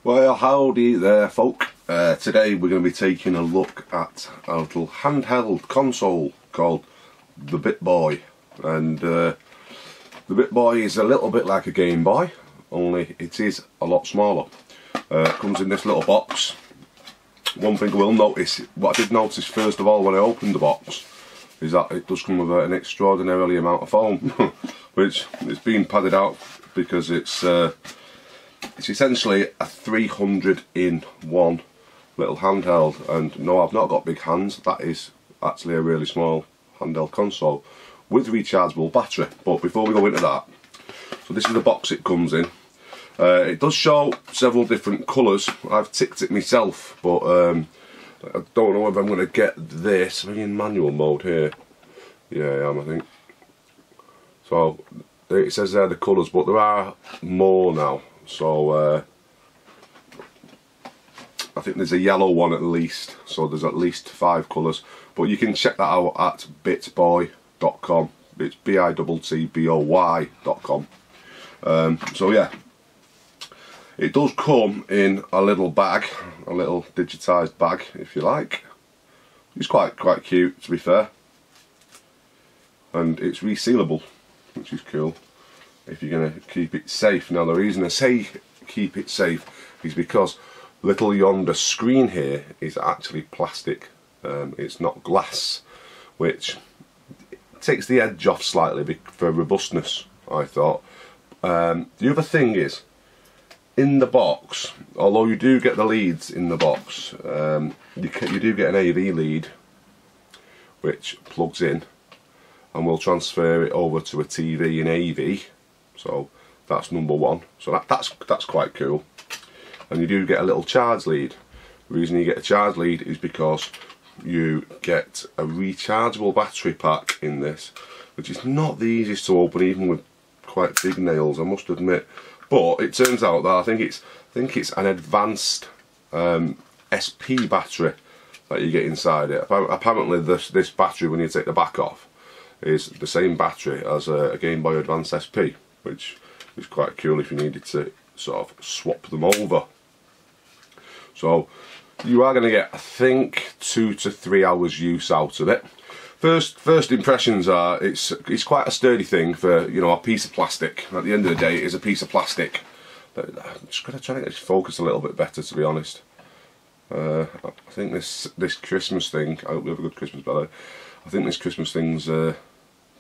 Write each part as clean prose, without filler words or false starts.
Well, howdy there folk. Today we're going to be taking a look at a little handheld console called the Bittboy. And the Bittboy is a little bit like a Game Boy, only it is a lot smaller. It comes in this little box. One thing I will notice, what I did notice first of all when I opened the box, is that it does come with an extraordinarily amount of foam, which is being padded out because it's essentially a 300 in one little handheld. And no, I've not got big hands. That is actually a really small handheld console with rechargeable battery. But before we go into that, so this is the box it comes in. It does show several different colours. I've ticked it myself, but I don't know if I'm going to get this. I'm in manual mode here. Yeah, I am, I think. So it says there the colours, but there are more now. So I think there's a yellow one at least, so there's at least 5 colours, but you can check that out at bittboy.com. It's bittboy.com. So yeah, it does come in a little bag, a little digitised bag if you like. It's quite cute, to be fair, and it's resealable, which is cool if you're going to keep it safe. Now the reason I say keep it safe is because little yonder screen here is actually plastic. It's not glass, which takes the edge off slightly for robustness, I thought. The other thing is, in the box, although you do get the leads in the box, you do get an AV lead which plugs in and will transfer it over to a TV in AV. So that's number one. So that's quite cool. And you do get a little charge lead. The reason you get a charge lead is because you get a rechargeable battery pack in this, which is not the easiest to open, even with quite big nails, I must admit. But it turns out that I think it's an advanced SP battery that you get inside it. Apparently this battery, when you take the back off, is the same battery as a Game Boy Advance SP, which is quite cool if you needed to sort of swap them over. So you are going to get, I think, 2 to 3 hours use out of it. First impressions are it's quite a sturdy thing for, you know, a piece of plastic. At the end of the day, it is a piece of plastic. I'm just going to try to get this focus a little bit better, to be honest. I think this Christmas thing, I hope you have a good Christmas, by the way. I think this Christmas thing's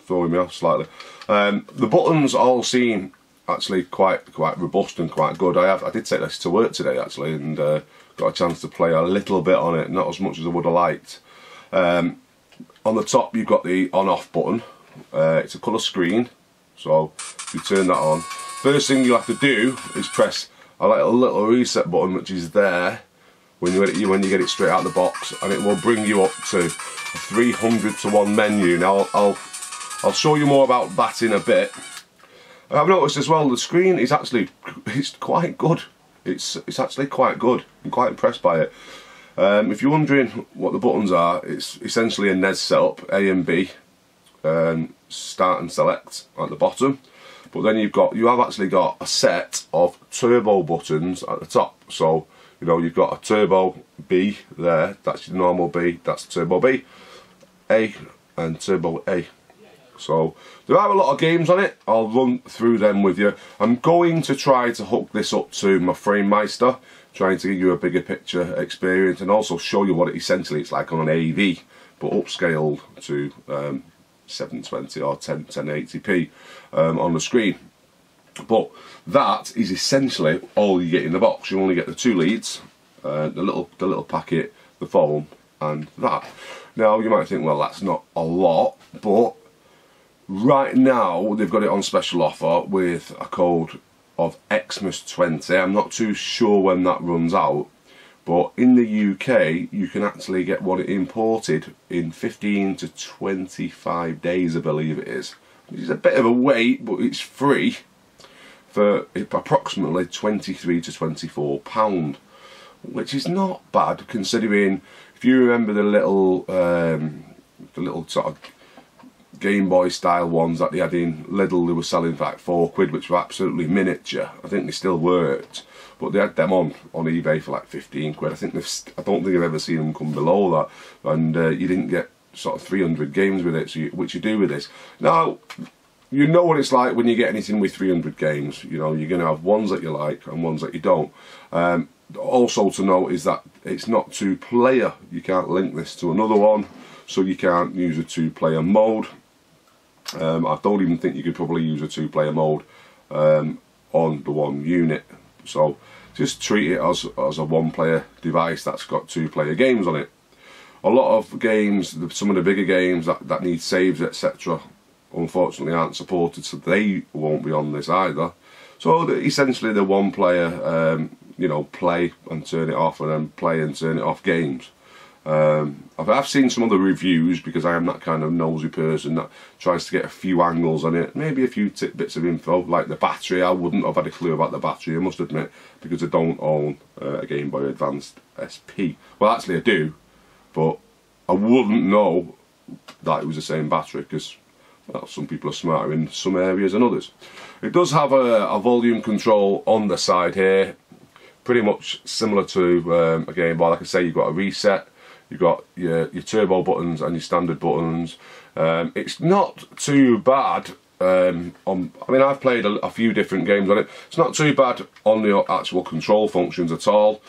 throwing me off slightly. The buttons all seem actually quite robust and quite good. I did take this to work today actually, and got a chance to play a little bit on it, not as much as I would have liked. On the top you've got the on-off button. It's a colour screen, so if you turn that on, first thing you have to do is press a little reset button, which is there when you get it straight out of the box, and it will bring you up to a 300 to 1 menu. Now I'll show you more about that in a bit. I've noticed as well the screen is actually quite good. It's actually quite good. I'm quite impressed by it. If you're wondering what the buttons are, it's essentially a NES setup, A and B, start and select at the bottom. But then you have actually got a set of turbo buttons at the top. So you know, you've got a turbo B there, that's your normal B, that's turbo B, A and turbo A. So there are a lot of games on it. I'll run through them with you. I'm going to try to hook this up to my FrameMeister, trying to give you a bigger picture experience and also show you what essentially it's like on an AV, but upscaled to 720 or 1080p on the screen. But that is essentially all you get in the box. You only get the 2 leads, the little packet, the foam, and that. Now you might think, well, that's not a lot, but right now they've got it on special offer with a code of Xmas20. I'm not too sure when that runs out, but in the UK you can actually get one imported in 15 to 25 days, I believe it is. It's a bit of a wait, but it's free for approximately £23 to £24, which is not bad considering, if you remember the little sort of Game Boy style ones that they had in Lidl, they were selling for like £4, which were absolutely miniature. I think they still worked, but they had them on eBay for like 15 quid. I don't think I've ever seen them come below that, and you didn't get sort of 300 games with it, so which you do with this. Now, you know what it's like when you get anything with 300 games. You know, you're going to have ones that you like and ones that you don't. Also to note is that it's not 2-player. You can't link this to another one, so you can't use a 2-player mode. I don't even think you could probably use a 2-player mode on the one unit. So just treat it as a 1-player device that's got 2-player games on it. A lot of games, some of the bigger games that need saves, etc., unfortunately aren't supported, so they won't be on this either. So essentially the 1-player, you know, play and turn it off, and then play and turn it off games. I've seen some other reviews, because I am that kind of nosy person that tries to get a few angles on it, maybe a few tidbits of info, like the battery. I wouldn't have had a clue about the battery, I must admit, because I don't own a Game Boy Advanced SP. Well, actually I do, but I wouldn't know that it was the same battery, because, well, some people are smarter in some areas than others. It does have a volume control on the side here, pretty much similar to a Game Boy. Like I say, you've got a reset, you've got your turbo buttons and your standard buttons. It's not too bad. I mean, I've played a few different games on it. It's not too bad on the actual control functions at all.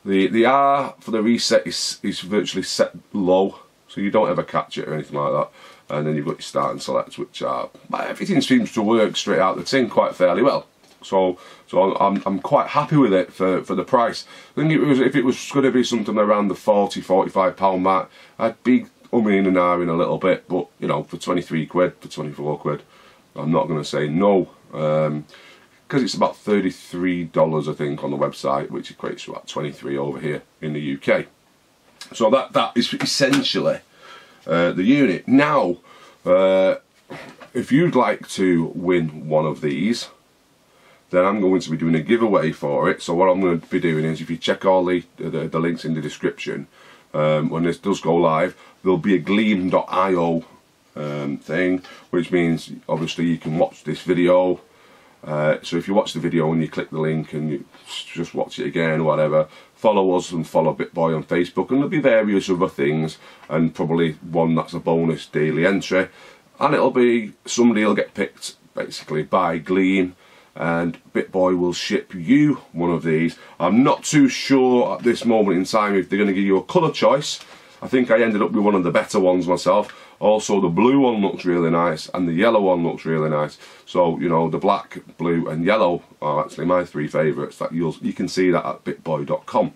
The R for the reset is virtually set low, so you don't ever catch it or anything like that. And then you've got your start and select, which are, everything seems to work straight out the tin quite fairly well. So I'm quite happy with it for the price. I think if it was going to be something around the £40–45 mark, I'd be umming and ahhing a little bit. But you know, for 23 quid, for 24 quid, I'm not going to say no. Because it's about $33, I think, on the website, which equates to about 23 over here in the UK. So that is essentially the unit. Now, if you'd like to win one of these, then I'm going to be doing a giveaway for it. So what I'm going to be doing is, if you check all the links in the description, when this does go live, there'll be a gleam.io thing, which means obviously you can watch this video. So if you watch the video and you click the link and you just watch it again or whatever, follow us and follow Bittboy on Facebook, and there'll be various other things, and probably one that's a bonus daily entry, and it'll be, somebody will get picked basically by Gleam, and Bittboy will ship you one of these. I'm not too sure at this moment in time if they're going to give you a colour choice. I think I ended up with one of the better ones myself. Also, the blue one looks really nice, and the yellow one looks really nice. So, you know, the black, blue and yellow are actually my 3 favourites. That you can see that at bittboy.com.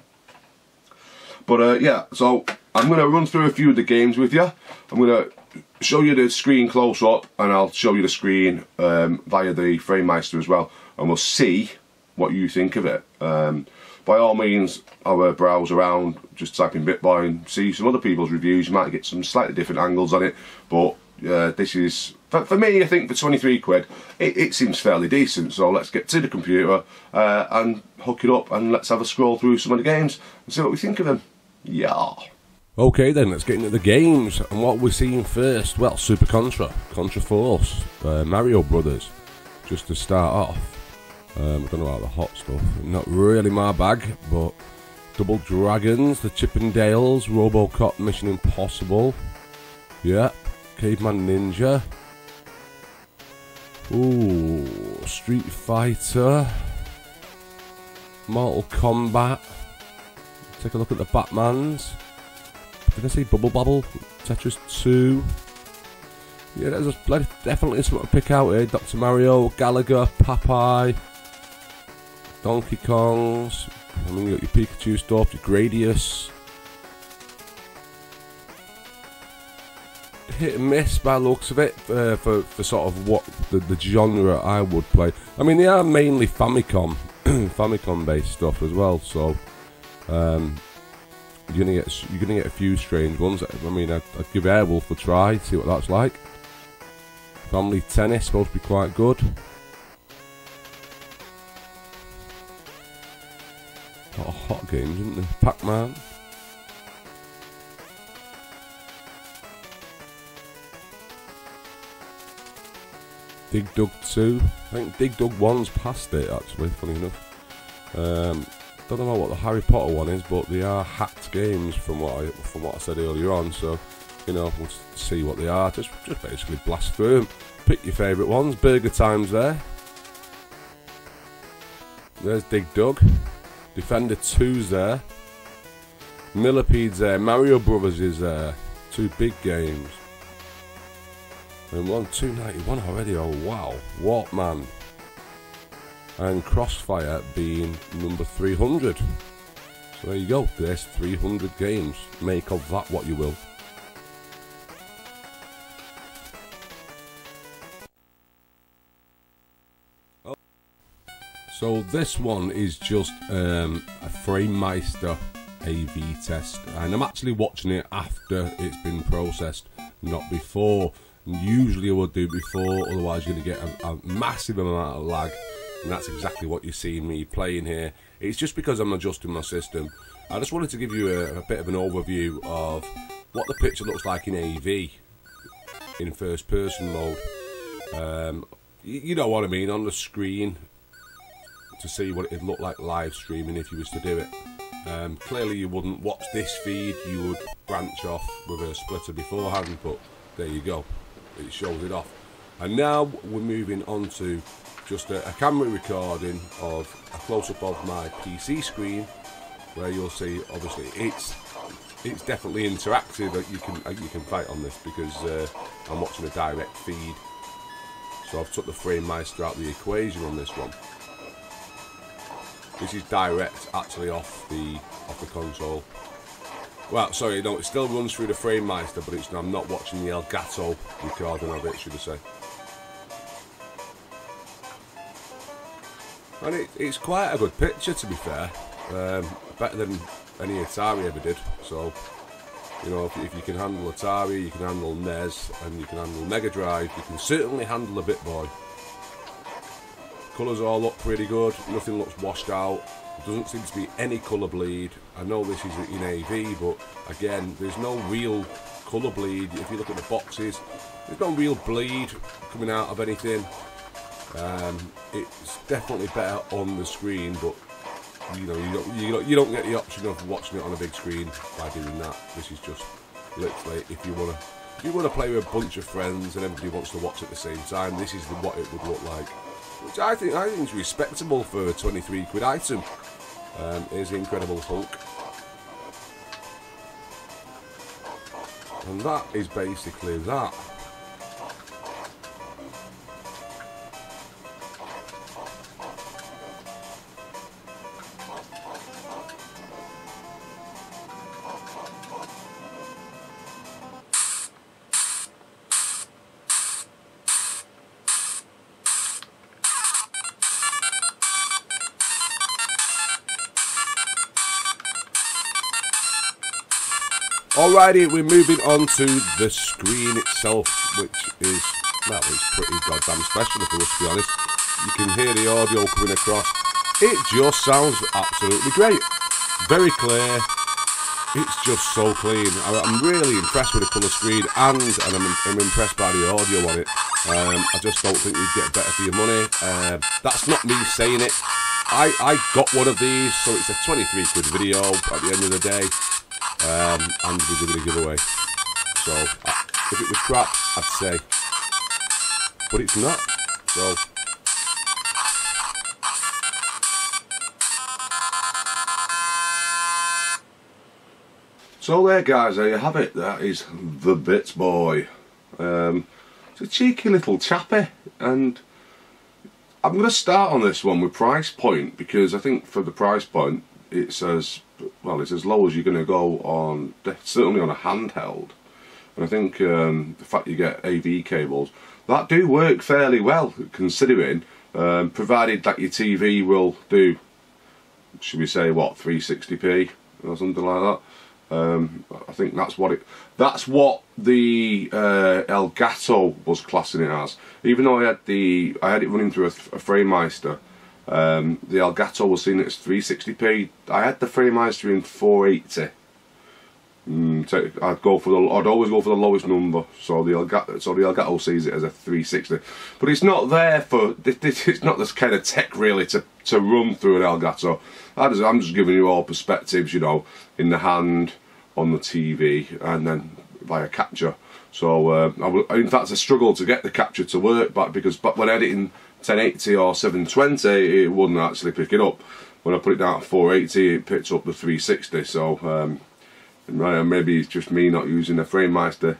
But yeah, so I'm going to run through a few of the games with you. I'm going to show you the screen close up, and I'll show you the screen via the FrameMeister as well, and we'll see what you think of it. By all means, have a browse around, just type in Bittboy and see some other people's reviews. You might get some slightly different angles on it, but this is, for me, I think for 23 quid, it seems fairly decent. So let's get to the computer and hook it up, and let's have a scroll through some of the games and see what we think of them. Yeah. Okay then, let's get into the games. And what we're seeing first, well, Super Contra, Contra Force, Mario Brothers, just to start off. I don't know about the hot stuff, not really my bag, but Double Dragons, the Chippendales, Robocop, Mission Impossible, yeah, Caveman Ninja, ooh, Street Fighter, Mortal Kombat, take a look at the Batmans, did I say Bubble Bobble, Tetris 2, yeah, there's definitely something to pick out here, Dr. Mario, Gallagher, Popeye, Donkey Kongs, I mean, you got your Pikachu stuff, your Gradius. Hit and miss by the looks of it for sort of what the genre I would play. I mean, they are mainly Famicom, Famicom based stuff as well. So you're gonna get a few strange ones. I mean, I'd give Airwolf a try, see what that's like. Family Tennis supposed to be quite good. A lot of hot games, isn't there? Pac-Man. Dig Dug 2. I think Dig Dug 1's past it, actually, funny enough. Don't know what the Harry Potter one is, but they are hacked games from what I said earlier on. So, you know, we'll see what they are. Just basically blast through them. Pick your favourite ones. Burger Time's there. There's Dig Dug. Defender 2's there. Millipede's there. Mario Brothers is there. 2 big games. And 291 already. Oh wow, Walkman. And Crossfire being number 300. So there you go. There's 300 games. Make of that what you will. So this one is just a FrameMeister AV test, and I'm actually watching it after it's been processed, not before. Usually I would do before, otherwise you're going to get a massive amount of lag, and that's exactly what you're seeing me playing here. It's just because I'm adjusting my system. I just wanted to give you a bit of an overview of what the picture looks like in AV, in first person mode. You know what I mean, on the screen, to see what it'd look like live streaming if you was to do it. Clearly you wouldn't watch this feed, you would branch off with a splitter beforehand, but there you go, it shows it off. And now we're moving on to just a camera recording of a close-up of my PC screen, where you'll see, obviously, it's definitely interactive. You can fight on this because I'm watching a direct feed. So I've took the FrameMeister out of the equation on this one. This is direct, actually, off the console. Well, sorry, no, it still runs through the FrameMeister, but I'm not watching the Elgato recording of it, should I say. And it's quite a good picture, to be fair. Better than any Atari ever did. So, you know, if you can handle Atari, you can handle NES, and you can handle Mega Drive, you can certainly handle a Bittboy. Colours all look pretty good, nothing looks washed out, there doesn't seem to be any colour bleed. I know this is in AV, but again, there's no real colour bleed. If you look at the boxes, there's no real bleed coming out of anything. It's definitely better on the screen, but you know, you don't get the option of watching it on a big screen by doing that. This is just literally if you wanna play with a bunch of friends and everybody wants to watch at the same time, this is what it would look like. Which I think is respectable for a 23 quid item. Here's the Incredible Hulk. And that is basically that. Alrighty, we're moving on to the screen itself, which is, well, it's pretty goddamn special if I was to be honest. You can hear the audio coming across. It just sounds absolutely great. Very clear. It's just so clean. I'm really impressed with the colour screen, and I'm impressed by the audio on it. I just don't think you'd get better for your money. That's not me saying it. I got one of these, so it's a 23 quid video at the end of the day. And we're doing a giveaway. So if it was crap, I'd say, but it's not. So there, guys, there you have it. That is the Bittboy. It's a cheeky little chappy, and I'm going to start on this one with price point, because I think for the price point it's as low as you're going to go on, certainly on a handheld. And I think the fact you get AV cables that do work fairly well, considering, provided that your TV will do, should we say, what, 360p or something like that. I think that's what the Elgato was classing it as. Even though I had it running through a FrameMeister, the Elgato was seeing it as 360p. I had the FrameMeister in 480, I'd always go for the lowest number. So the Elgato sees it as a 360, but it's not there for. It's not this kind of tech really to run through an Elgato. I'm just giving you all perspectives, you know, in the hand, on the TV, and then via capture. So in fact, I struggled to get the capture to work, because when editing 1080 or 720, it wouldn't actually pick it up. When I put it down at 480, it picked up the 360. So maybe it's just me not using the FrameMeister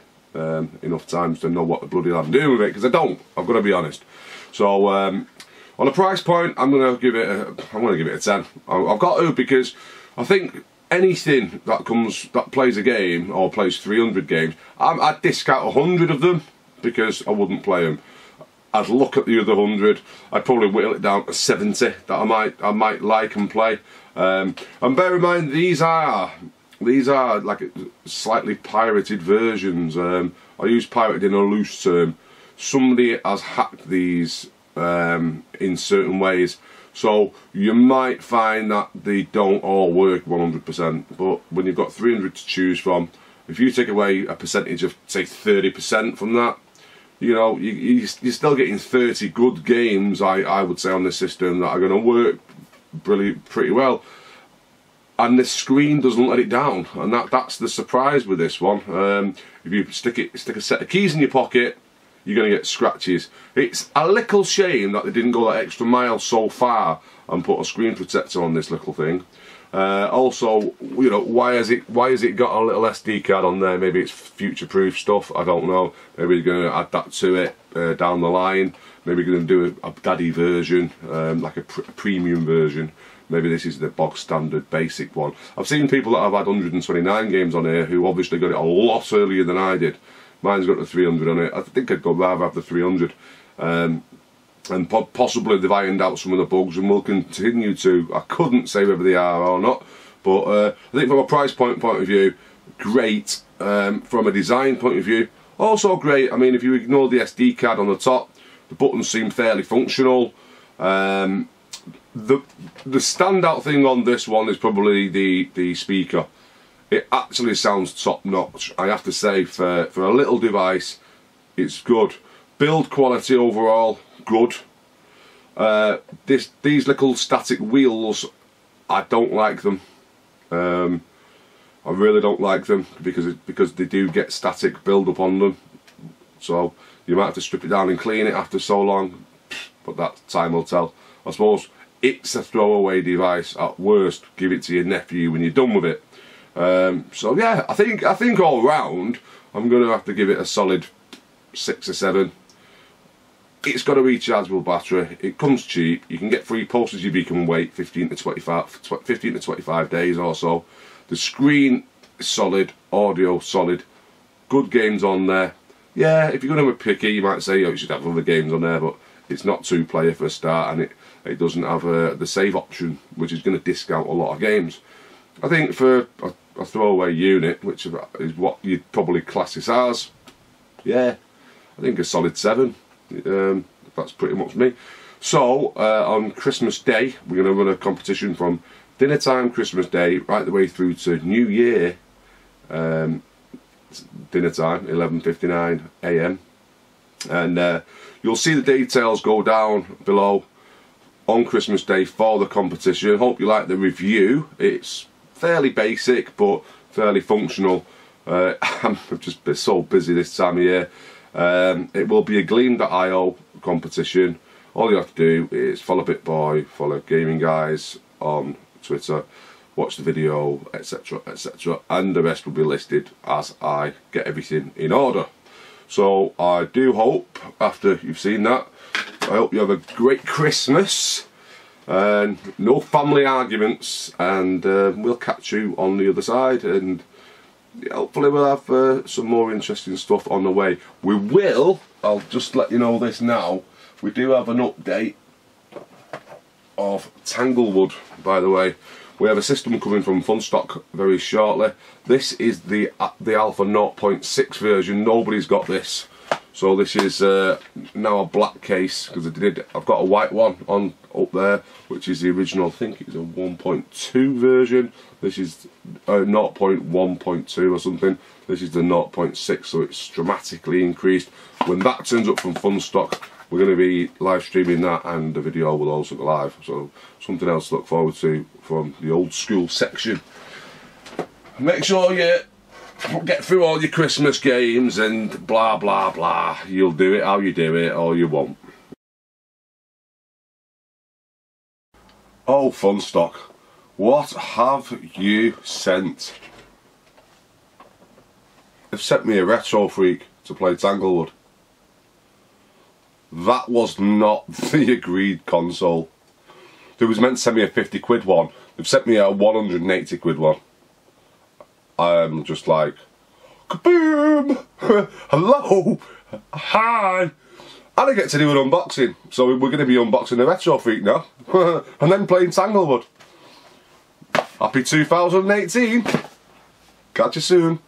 enough times to know what the bloody hell I'm doing with it, because I don't. I've got to be honest. So on a price point, I'm gonna give it a 10. I've got to, because I think anything that plays a game or plays 300 games, I'd discount 100 of them because I wouldn't play them. I'd look at the other 100. I'd probably whittle it down to 70 that I might like and play. And bear in mind, these are like slightly pirated versions. I use pirated in a loose term. Somebody has hacked these in certain ways. So you might find that they don't all work 100%, but when you've got 300 to choose from, if you take away a percentage of, say, 30% from that, you know, you're still getting 30 good games, I would say, on this system that are going to work pretty well. And the screen doesn't let it down, and that's the surprise with this one. If you stick a set of keys in your pocket, you're going to get scratches. It's a little shame that they didn't go that extra mile so far and put a screen protector on this little thing. Also, you know, why has it got a little SD card on there? Maybe it's future-proof stuff. I don't know. Maybe you're going to add that to it down the line. Maybe you're going to do a daddy version, like a premium version. Maybe this is the bog standard basic one. I've seen people that have had 129 games on here who obviously got it a lot earlier than I did. Mine's got the 300 on it. I think I'd rather have the 300. And possibly they've ironed out some of the bugs and will continue to. I couldn't say whether they are or not. But I think from a price point of view, great. From a design point of view, also great. I mean, if you ignore the SD card on the top, the buttons seem fairly functional. The standout thing on this one is probably the speaker. It actually sounds top notch. I have to say, for a little device, it's good. Build quality overall, good. These little static wheels, I don't like them. I really don't like them because they do get static build up on them. So you might have to strip it down and clean it after so long, but that time will tell. I suppose it's a throwaway device at worst. Give it to your nephew when you're done with it. So yeah, I think all round I'm going to have to give it a solid 6 or 7. It's got a rechargeable battery. It comes cheap. You can get free postage if you can wait 15 to 25 days or so. The screen is solid, audio solid, good games on there. Yeah, if you're going to be picky, you might say, oh, you should have other games on there, but it's not 2-player for a start, and it doesn't have the save option, which is going to discount a lot of games. I think for a throwaway unit, which is what you'd probably class this as, yeah, I think a solid 7. That's pretty much me. So on Christmas Day, we're going to run a competition from dinner time Christmas Day right the way through to New Year dinner time, 11:59 AM, and you'll see the details go down below on Christmas Day for the competition. Hope you like the review. It's fairly basic but fairly functional. I'm just so busy this time of year. It will be a Gleam.io competition. All you have to do is follow Bittboy, follow Gaming Guys on Twitter, watch the video, etc, etc, and the rest will be listed as I get everything in order. So I do hope, after you've seen that, I hope you have a great Christmas and no family arguments, and we'll catch you on the other side, and hopefully we'll have some more interesting stuff on the way. We will, I'll just let you know this now, we do have an update of Tanglewood, by the way. We have a system coming from Funstock very shortly. This is the Alpha 0.6 version. Nobody's got this, So this is now a black case, because I've got a white one on up there, which is the original. I think it's a 1.2 version. This is 0.1.2 or something. This is the 0.6, so it's dramatically increased. When that turns up from Funstock, we're going to be live streaming that, and the video will also go live. So something else to look forward to from the old school section. Make sure you get through all your Christmas games and blah blah blah. You'll do it how you do it, or you won't. Oh, Funstock, what have you sent? They've sent me a Retro Freak to play Tanglewood. That was not the agreed console. They was meant to send me a 50 quid one. They've sent me a 180 quid one. I'm just like, kaboom! Hello! Hi! And I get to do an unboxing. So we're going to be unboxing the Retro Freak now. And then playing Tanglewood. Happy 2018! Catch you soon.